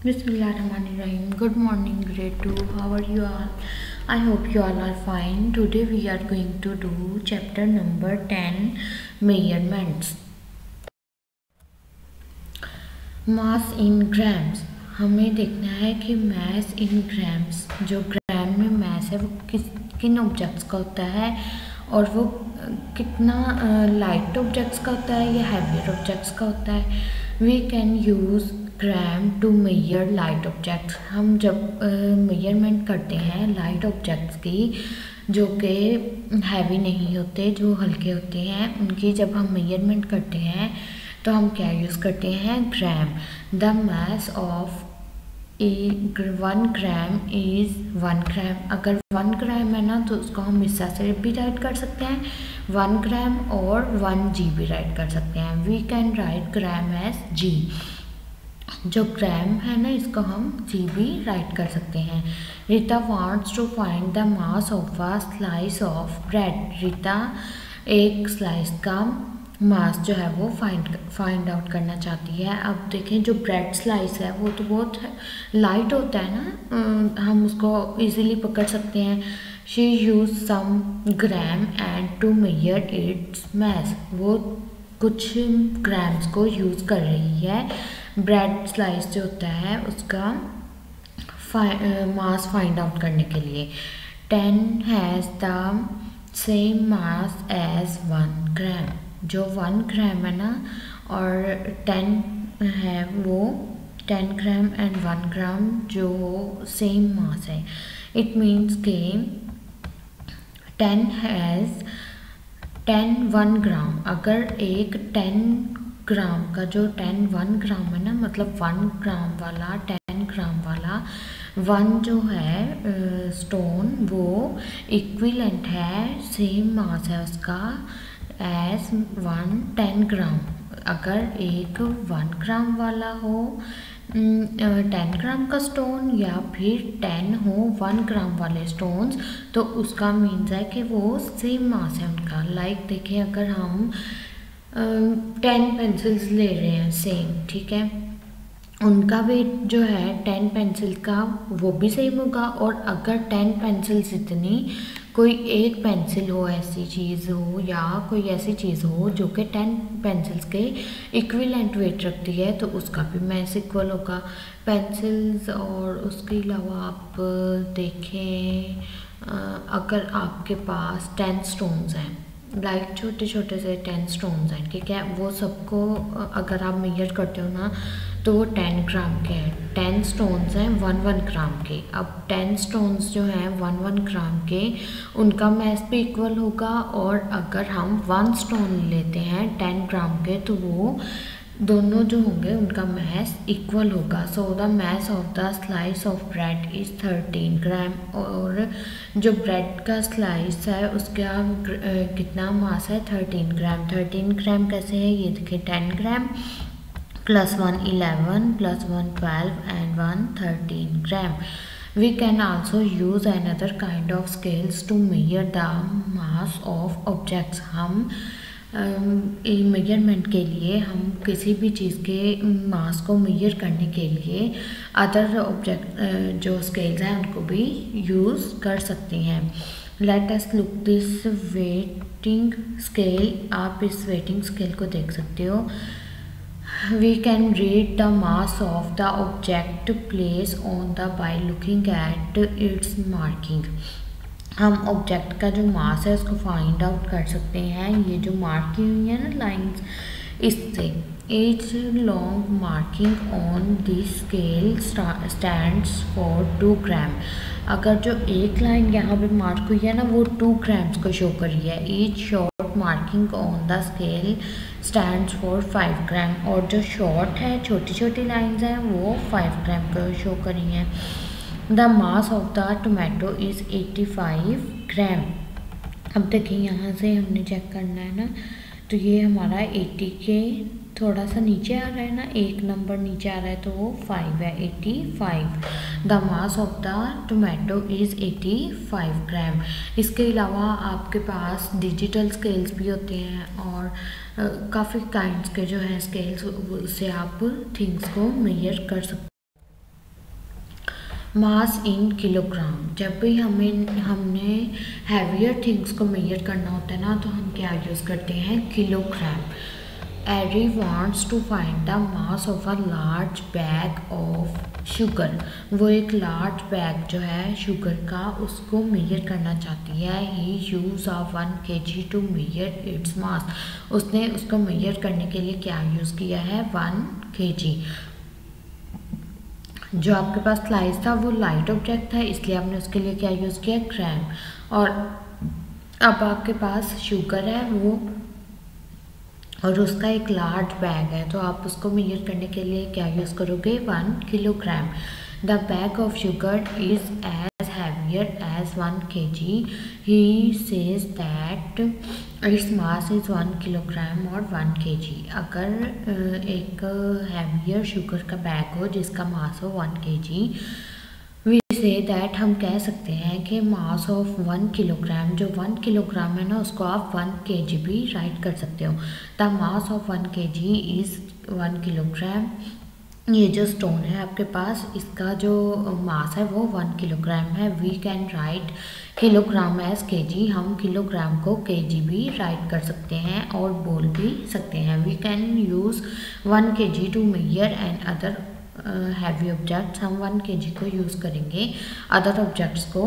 Bismillahirrahmanirrahim. Good morning, grade 2. How are you all? I hope you all are fine. Today we are going to do chapter number 10, measurements. Mass in grams. हमें देखना है कि मास in grams, जो ग्राम में मास है वो किन objects का होता है और वो कितना लाइट ऑब्जेक्ट्स का होता है या हैवियर ऑब्जेक्ट्स का होता है. We can use gram to measure light objects. हम जब मेजरमेंट करते हैं लाइट ऑब्जेक्ट्स की, जो कि हैवी नहीं होते, जो हल्के होते हैं, उनकी जब हम मेजरमेंट करते हैं तो हम क्या यूज़ करते हैं? Gram. The mass of 1 gram is 1 gram. अगर 1 ग्राम है ना तो उसको हम हिस्सा से भी राइट कर सकते हैं 1 ग्राम और 1 जी भी राइट कर सकते हैं. We can write gram as G. जो ग्राम है ना इसको हम जी भी राइट कर सकते हैं. Rita wants to find the mass of a slice of bread. Rita एक स्लाइस का मास जो है वो फाइंड आउट करना चाहती है. अब देखें, जो ब्रेड स्लाइस है वो तो बहुत लाइट होता है ना, हम उसको इजीली पकड़ सकते हैं. She use some gram and to measure its mass. वो कुछ ग्राम्स को यूज़ कर रही है ब्रेड स्लाइस जो होता है उसका मास फाइंड आउट करने के लिए. 10 has the same mass as 1 gram. जो 1 ग्राम है ना और 10 है वो 10 ग्राम एंड 1 ग्राम जो सेम मास है. इट मीन्स के 10 हैज़ 1 ग्राम. अगर एक 10 ग्राम का जो 1 ग्राम है ना, मतलब 1 ग्राम वाला 10 ग्राम वाला 1 जो है स्टोन वो इक्विवेलेंट है, सेम मास है उसका एज 10 ग्राम. अगर एक 1 ग्राम वाला हो 10 ग्राम का स्टोन या फिर 10 हो 1 ग्राम वाले स्टोन्स, तो उसका मीन्स है कि वो सेम मास है उनका. लाइक देखिए, अगर हम 10 पेंसिल्स ले रहे हैं सेम, ठीक है, उनका वेट जो है 10 पेंसिल का वो भी सेम होगा. और अगर 10 पेंसिल्स इतनी कोई एक पेंसिल हो, ऐसी चीज़ हो या कोई ऐसी चीज़ हो जो कि 10 पेंसिल्स के इक्विवेलेंट वेट रखती है, तो उसका भी मास इक्वल होगा. पेंसिल्स और उसके अलावा आप देखें, अगर आपके पास 10 स्टोन्स हैं, लाइक छोटे छोटे से 10 स्टोन्स हैं, ठीक है, वो सबको अगर आप मेजर करते हो ना तो वो 10 ग्राम के हैं. 10 स्टोन्स हैं 1 ग्राम के. अब 10 स्टोन्स जो हैं 1 ग्राम के, उनका मास भी इक्वल होगा. और अगर हम 1 स्टोन लेते हैं 10 ग्राम के, तो वो दोनों जो होंगे उनका मास इक्वल होगा. सो the mass of the slice of bread is 13 ग्राम. और जो ब्रेड का स्लाइस है उसका कितना मास है? 13 ग्राम. 13 ग्राम कैसे है ये देखिए, 10 ग्राम plus 1 11 plus 1 12 and 1 13 gram. We can also use another kind of scales to measure the mass of objects. हम मेजरमेंट के लिए हम किसी भी चीज़ के मास को मेजर करने के लिए अदर ऑब्जेक्ट जो स्केल्स हैं उनको भी यूज़ कर सकते हैं. Let us look this waiting scale. आप इस वेटिंग स्केल को देख सकते हो. We can read the mass of the object placed on the by looking at its marking. हम ऑब्जेक्ट का जो मास है उसको फाइंड आउट कर सकते हैं ये जो मार्क की हुई है ना लाइंस, इससे. each long marking on this scale stands for 2 ग्राम. अगर जो एक लाइन यहाँ पे मार्क हुई है ना वो 2 ग्राम्स को शो कर रही है. each short marking on the scale stands for 5 ग्राम. और जो शॉर्ट है, छोटी छोटी लाइंस हैं, वो 5 ग्राम को शो कर रही हैं. The mass of the tomato is 85 ग्राम. अब देखिए यहाँ से हमने चेक करना है ना, तो ये हमारा 80 के थोड़ा सा नीचे आ रहा है ना, एक नंबर नीचे आ रहा है तो वो 5 है, 85. The mass of the tomato is 85 ग्राम. इसके अलावा आपके पास डिजिटल स्केल्स भी होते हैं और काफ़ी काइंड्स के जो हैं स्केल्स, उससे आप थिंग्स को मेजर कर सकते हैं. मास इन किलोग्राम। जब भी हमने हैवियर थिंग्स को मेजर करना होता है ना, तो हम क्या यूज़ करते हैं, kilogram. Ari wants to find the mass of a large bag of sugar. वो एक लार्ज बैग जो है शुगर का, उसको मेजर करना चाहती है। He use a 1 kg to measure its mass. उसने उसको मेजर करने के लिए क्या यूज़ किया है, 1 kg। जो आपके पास स्लाइस था वो लाइट ऑब्जेक्ट था, इसलिए आपने उसके लिए क्या यूज़ किया, ग्राम। और अब आपके पास शुगर है वो, और उसका एक लार्ज बैग है, तो आप उसको मेजर करने के लिए क्या यूज़ करोगे, 1 kilogram. The bag of sugar is as heavier as 1 kg। He says that its mass is 1 kilogram और 1 kg। अगर एक हैवियर शुगर का बैग हो जिसका मास हो 1 kg, वी से दैट हम कह सकते हैं कि मास ऑफ 1 किलोग्राम, जो 1 किलोग्राम है ना, उसको आप 1 kg भी राइट कर सकते हो। The mass of 1 kg is 1 kilogram. ये जो स्टोन है आपके पास, इसका जो मास है वो 1 किलोग्राम है। We can write kilogram as kg। हम किलोग्राम को kg भी राइट कर सकते हैं और बोल भी सकते हैं। We can use 1 kg to measure and other heavy objects. हम 1 kg को यूज़ करेंगे अदर ऑब्जेक्ट्स को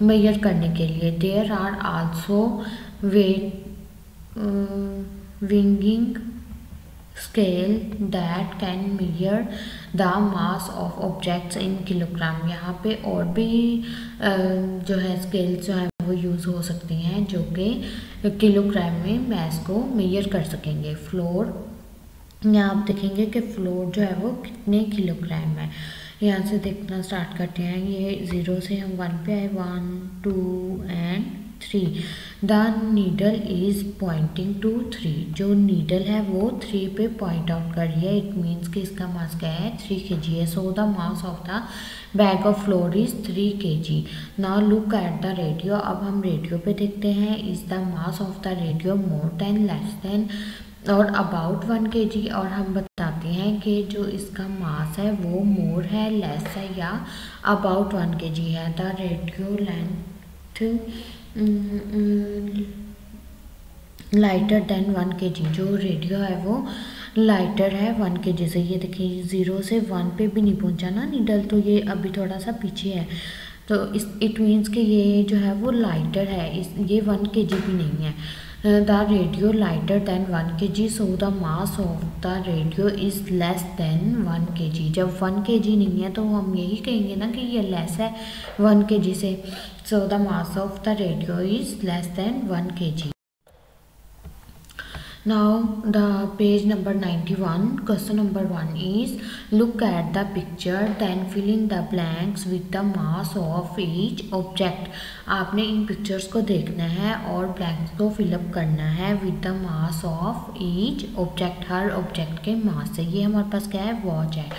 मेजर करने के लिए। There are also weighing scale that can measure the mass of objects in kilogram. यहाँ पे और भी जो है स्केल्स जो है वो यूज़ हो सकती हैं, जो कि किलोग्राम में मास को मेजर कर सकेंगे। फ्लोर, यहाँ आप देखेंगे कि फ्लोर जो है वो कितने किलोग्राम है। यहाँ से देखना स्टार्ट करते हैं। ये 0 से हम 1 पे आए, 1 2 and 3। The needle is pointing to 3। जो नीडल है वो 3 पे पॉइंट आउट कर रही है। इट मीन्स कि इसका मास क्या है, 3 kg है। So the mass of the bag of floor is 3 kg। Now look at the radio. अब हम रेडियो पे देखते हैं। Is the mass of the radio more than less than और अबाउट 1 kg। और हम बताते हैं कि जो इसका मास है वो मोर है, लेस है या अबाउट 1 kg है। The radio length lighter than 1 kg। जो रेडियो है वो लाइटर है 1 kg से। ये देखिए 0 से 1 पे भी नहीं पहुंचा ना नीडल, तो ये अभी थोड़ा सा पीछे है। तो इस इट मीन्स कि ये जो है वो लाइटर है, ये 1 kg भी नहीं है। The radio lighter than 1 kg, so the mass of the radio is less then 1 kg। जब 1 kg नहीं है तो हम यही कहेंगे ना कि ये लेस है 1 kg से। सो the mass of the radio is less then 1 kg। Now the page number 91, question number 1 is look at the picture then fill in the blanks with the mass of each object। आपने इन pictures को देखना है और blanks को fill up करना है with the mass of each object। Her object के मास से। ये हमारे पास क्या है, वॉच है,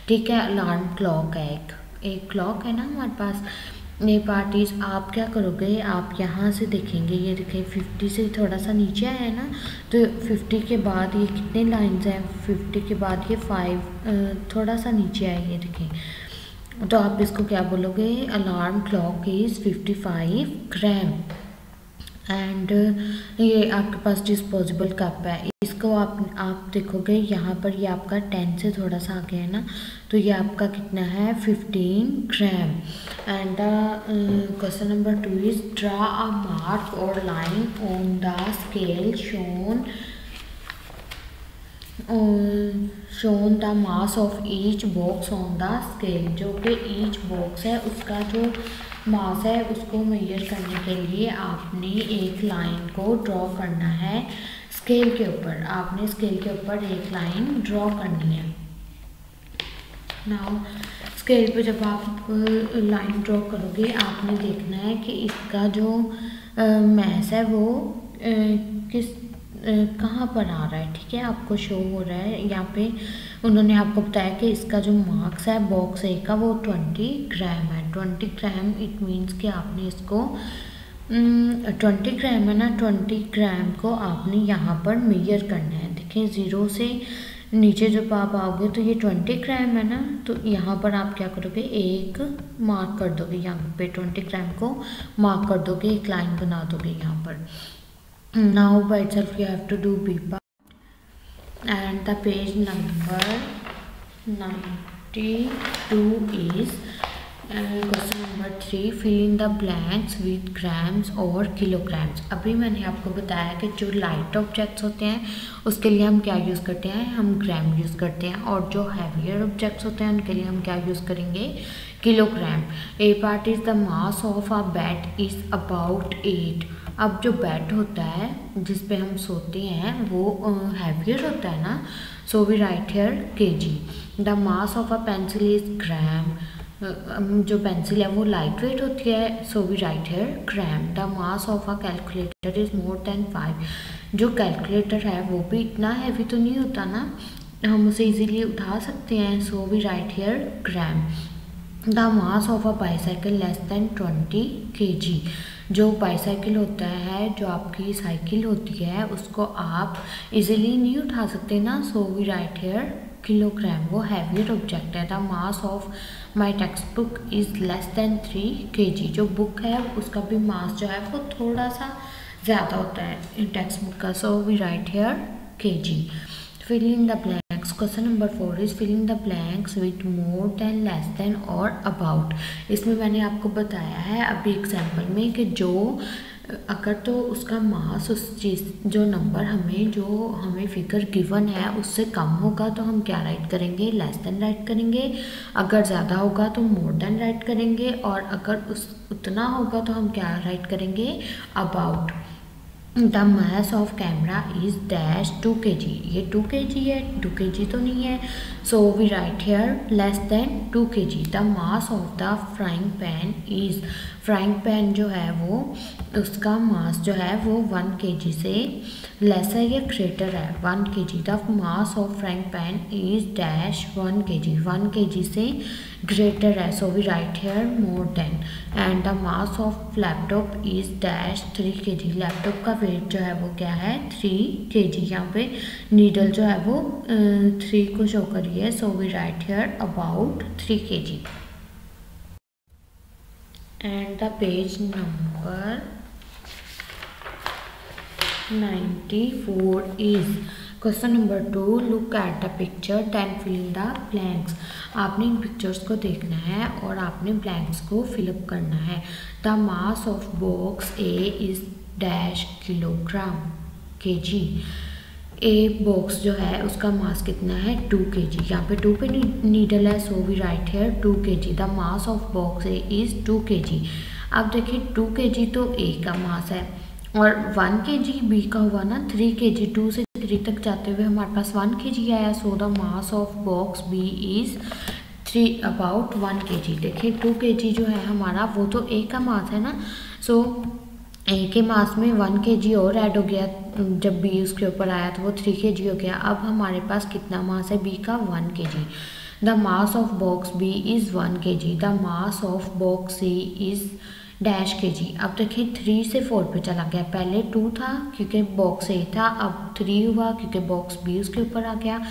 ठीक है। अलार्म क्लॉक है, एक क्लॉक है ना हमारे पास। ये पार्टीज आप क्या करोगे, आप यहाँ से देखेंगे, ये देखिए 50 से थोड़ा सा नीचे आया है ना, तो 50 के बाद ये कितने लाइंस हैं, 50 के बाद ये 5 थोड़ा सा नीचे आए, ये देखें। तो आप इसको क्या बोलोगे, alarm clock is 55 gram. And ये आपके पास डिस्पोजेबल कप है, इसको आप देखोगे यहाँ पर ये आपका 10 से थोड़ा सा आगे है ना, तो ये आपका कितना है, 15 gram. And the question number 2 is draw a mark और line on the scale shown the mass of each box on the scale. जो कि ईच बॉक्स है उसका जो मास है उसको मेजर करने के लिए आपने एक लाइन को ड्रॉ करना है स्केल के ऊपर। आपने स्केल के ऊपर एक लाइन ड्रॉ करनी है। नाउ स्केल पे जब आप लाइन ड्रॉ करोगे आपने देखना है कि इसका जो मैस है वो कहाँ पर आ रहा है, ठीक है, आपको शो हो रहा है। यहाँ पे उन्होंने आपको बताया कि इसका जो मार्क्स है बॉक्स ए का वो 20 ग्राम है। 20 ग्राम इट मीन्स कि आपने इसको 20 ग्राम है ना, 20 ग्राम को आपने यहाँ पर मेजर करना है। देखिए 0 से नीचे जब आप आओगे तो ये 20 ग्राम है ना, तो यहाँ पर आप क्या करोगे, एक मार्क कर दोगे, यहाँ पे 20 ग्राम को मार्क कर दोगे, एक लाइन बना दोगे यहाँ पर। Now by itself you have to do B part and the page number 92 is question number 3, fill in the blanks with grams और किलोग्राम्स। अभी मैंने आपको बताया कि जो लाइट ऑब्जेक्ट्स होते हैं उसके लिए हम क्या यूज़ करते हैं, हम ग्राम यूज़ करते हैं, और जो हैवियर ऑब्जेक्ट्स होते हैं उनके लिए हम क्या यूज़ करेंगे, kilogram. A part is the mass of a bed is about 8। अब जो बेड होता है जिस पे हम सोते हैं वो हैवियर होता है ना, so we write here kg। The mass of a pencil is gram. जो पेंसिल है वो लाइट वेट होती है, so we write here gram. The mass of a calculator is more than 5। जो कैलकुलेटर है वो भी इतना हैवी तो नहीं होता ना, हम उसे इजीली उठा सकते हैं, so we write here gram. The mass of a bicycle less than 20 kg। जो बाईसाइकिल होता है, जो आपकी साइकिल होती है, उसको आप इजीली नहीं उठा सकते ना, so we write here kilogram. वो हैवियर ऑब्जेक्ट है। The mass of my text book is less than 3 kg। जो बुक है उसका भी मास जो है वो थोड़ा सा ज़्यादा होता है टेक्स्ट बुक का, so we write here kg। Fill in the blanks. Question number 4 is fill in the blanks with more than, less than और अबाउट। इसमें मैंने आपको बताया है अभी एग्जाम्पल में कि जो अगर तो उसका मास उस चीज़ जो नंबर हमें फिगर गिवन है उससे कम होगा तो हम क्या राइट करेंगे, लेस देन राइट करेंगे। अगर ज़्यादा होगा तो मोर देन राइट करेंगे, और अगर उतना होगा तो हम क्या राइट करेंगे, about. The mass of camera is dash 2 kg। ये 2 kg है, 2 kg तो नहीं है, so we write here less than 2 kg। The mass of the frying pan is, frying pan जो है वो उसका मास जो है वो 1 kg से लेस है या ग्रेटर है, 1 kg। The mass of frying pan is dash 1 kg, 1 kg से ग्रेटर है, so we write here more than. And the mass of laptop is dash 3 kg। Laptop का वेट जो है वो क्या है, 3 kg। यहाँ पे नीडल जो है वो 3 को शो करी है, so we write here about 3 kg। And the page number 94 is question number 2, look at the picture then fill in the blanks. आपने इन पिक्चर्स को देखना है और आपने ब्लैंक्स को फिलअप करना है। The mass of box A is dash kilogram kg। A box जो है उसका मास कितना है, 2 kg। यहाँ पे 2 पे नीडल है, so we write here 2 kg। The mass of box A is 2 kg। अब देखिए 2 kg तो ए का मास है और 1 kg बी का हुआ ना 3 kg। 2 से 3 तक जाते हुए हमारे पास 1 kg आया, so the mass of box B is 3 about 1 kg। देखिए 2 kg जो है हमारा वो तो ए का मास है ना, सो ए के मास में 1 kg और ऐड हो गया, जब बी उसके ऊपर आया तो वो 3 kg हो गया। अब हमारे पास कितना मास है बी का, 1 kg। The mass of box B is 1 kg। The mass of box C is dash kg। अब देखिए 3 से 4 पे चला गया, पहले 2 था क्योंकि बॉक्स ए था, अब 3 हुआ क्योंकि बॉक्स बी उसके ऊपर आ गया।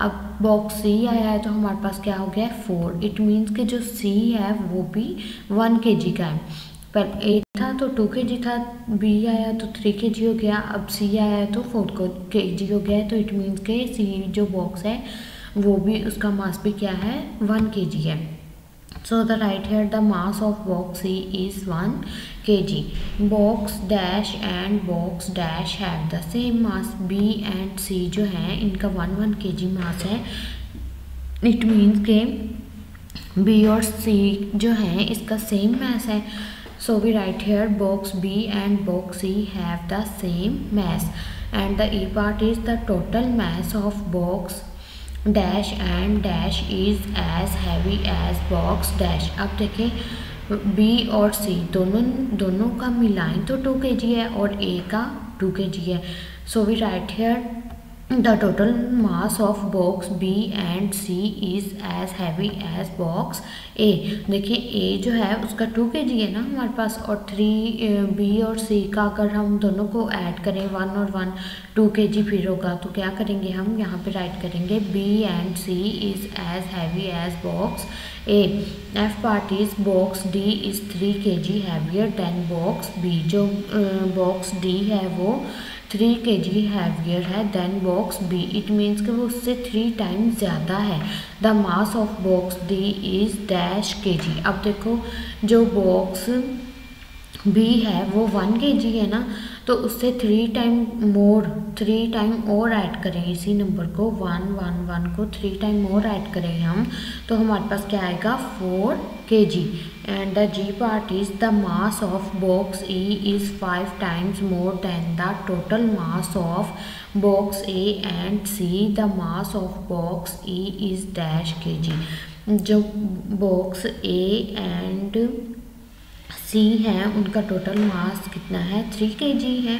अब बॉक्स सी आया है तो हमारे पास क्या हो गया, 4। इट मीन्स कि जो सी है वो भी 1 kg का है। पर ए था तो 2 kg था, बी आया तो 3 kg हो गया, अब सी आया तो 4 kg हो गया। तो इट मीन्स के सी जो बॉक्स है वो भी उसका मास भी क्या है, 1 kg है। So the write here the mass of box C is 1 kg। Box dash and box dash have the same mass. B and C जो है इनका 1 kg मास है। इट मीन्स के बी और सी जो है इसका सेम मास है, so we write here box B and box C have the same mass and the E part is the total mass of box dash and dash is as heavy as box dash। अब देखें B और C दोनों का मिलाएं तो 2 kg है और A का 2 kg है, so we write here The total mass of box B and C is as heavy as box A। देखिए A जो है उसका 2 kg है ना हमारे पास, और 3 B और C का अगर हम दोनों को ऐड करें 1 और 1 2 kg फिर होगा, तो क्या करेंगे हम यहाँ पे राइट करेंगे B and C is as heavy as box A। F part is box D is 3 kg heavier than box B। जो box D है वो 3 kg हैवियर है than box B, it means कि वो उससे 3 टाइम्स ज़्यादा है। The mass of box D is dash kg। अब देखो जो बॉक्स बी है वो 1 kg है ना, तो उससे 3 टाइम और ऐड करें इसी नंबर को 1 1 1 को 3 टाइम और ऐड करें हम, तो हमारे पास क्या आएगा 4 kg। And the G part is the mass of box E is 5 times more than the total mass of box A and C. The mass of box E is dash kg। जो box A and C है उनका total mass कितना है 3 kg है,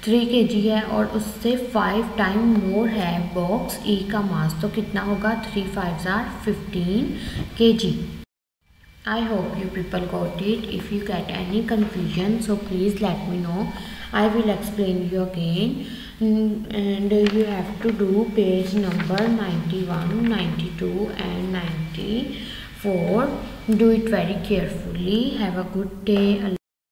3 kg है, और उससे 5 time more है बॉक्स ई का मास, तो कितना होगा 3 5 are 15 kg। I hope you people got it. If you get any confusion, so please let me know. I will explain you again. And you have to do page number 91, 92 and 94. Do it very carefully. Have a good day.